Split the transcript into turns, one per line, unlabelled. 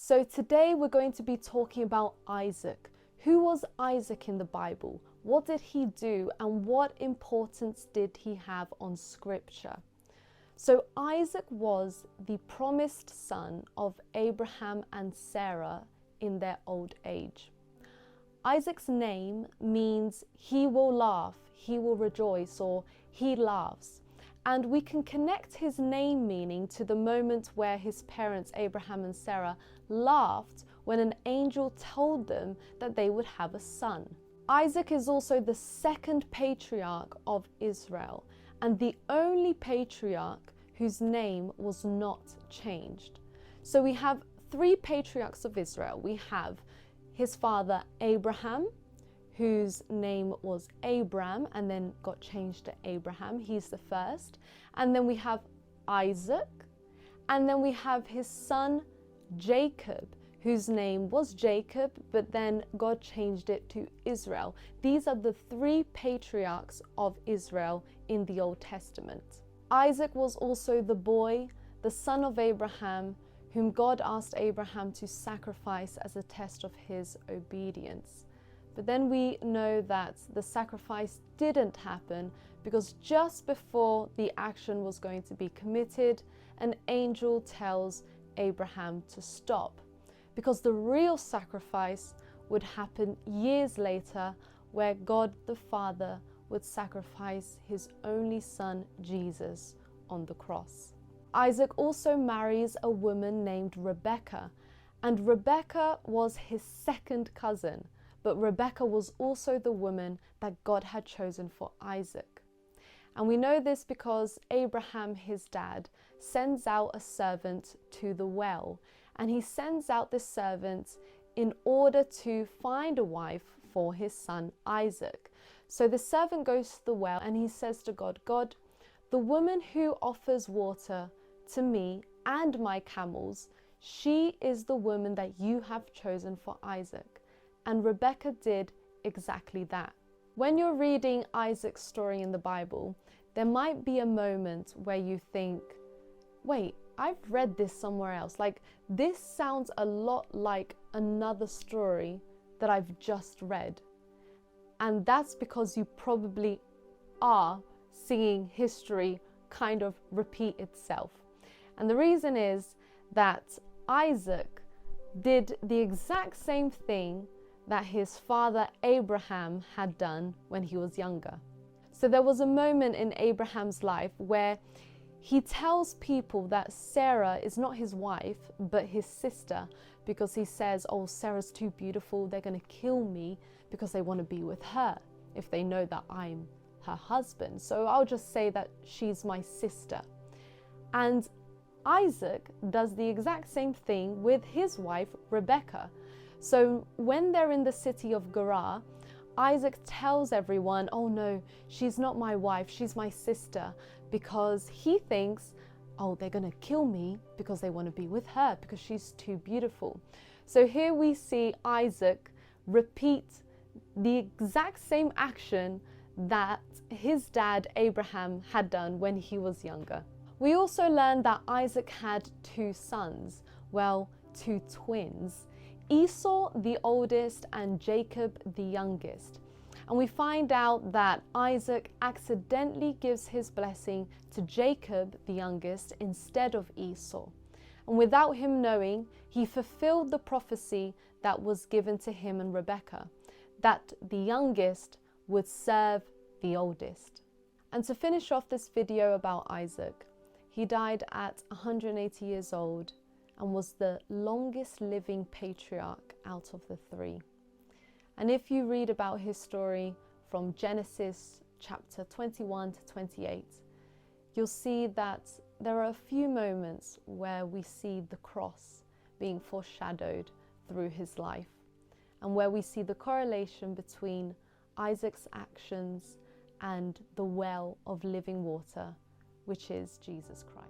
So today we're going to be talking about Isaac. Who was Isaac in the Bible? What did he do and what importance did he have on Scripture? So Isaac was the promised son of Abraham and Sarah in their old age. Isaac's name means he will laugh, he will rejoice, or he laughs. And we can connect his name meaning to the moment where his parents, Abraham and Sarah, laughed when an angel told them that they would have a son. Isaac is also the second patriarch of Israel and the only patriarch whose name was not changed. So we have three patriarchs of Israel. We have his father Abraham, whose name was Abram and then got changed to Abraham. He's the first. And then we have Isaac. And then we have his son Jacob, whose name was Jacob, but then God changed it to Israel. These are the three patriarchs of Israel in the Old Testament. Isaac was also the boy, the son of Abraham, whom God asked Abraham to sacrifice as a test of his obedience. But then we know that the sacrifice didn't happen because just before the action was going to be committed, an angel tells Abraham to stop, because the real sacrifice would happen years later, where God the Father would sacrifice his only son, Jesus, on the cross. Isaac also marries a woman named Rebekah, and Rebekah was his second cousin, but Rebekah was also the woman that God had chosen for Isaac. And we know this because Abraham, his dad, sends out a servant to the well, and he sends out this servant in order to find a wife for his son Isaac. So the servant goes to the well and he says to God, God, the woman who offers water to me and my camels, she is the woman that you have chosen for Isaac. And Rebekah did exactly that. When you're reading Isaac's story in the Bible, there might be a moment where you think, wait, I've read this somewhere else. Like, this sounds a lot like another story that I've just read. And that's because you probably are seeing history kind of repeat itself. And the reason is that Isaac did the exact same thing that his father Abraham had done when he was younger. So there was a moment in Abraham's life where he tells people that Sarah is not his wife, but his sister, because he says, oh, Sarah's too beautiful, they're going to kill me because they want to be with her if they know that I'm her husband. So I'll just say that she's my sister. And Isaac does the exact same thing with his wife, Rebekah. So when they're in the city of Gerar, Isaac tells everyone, oh no, she's not my wife, she's my sister, because he thinks, oh, they're going to kill me because they want to be with her because she's too beautiful. So here we see Isaac repeat the exact same action that his dad Abraham had done when he was younger. We also learned that Isaac had two sons, well, two twins, Esau the oldest and Jacob the youngest. And we find out that Isaac accidentally gives his blessing to Jacob the youngest instead of Esau. And without him knowing, he fulfilled the prophecy that was given to him and Rebekah, that the youngest would serve the oldest. And to finish off this video about Isaac, he died at 180 years old and was the longest living patriarch out of the three. And if you read about his story from Genesis chapter 21 to 28, you'll see that there are a few moments where we see the cross being foreshadowed through his life, and where we see the correlation between Isaac's actions and the well of living water, which is Jesus Christ.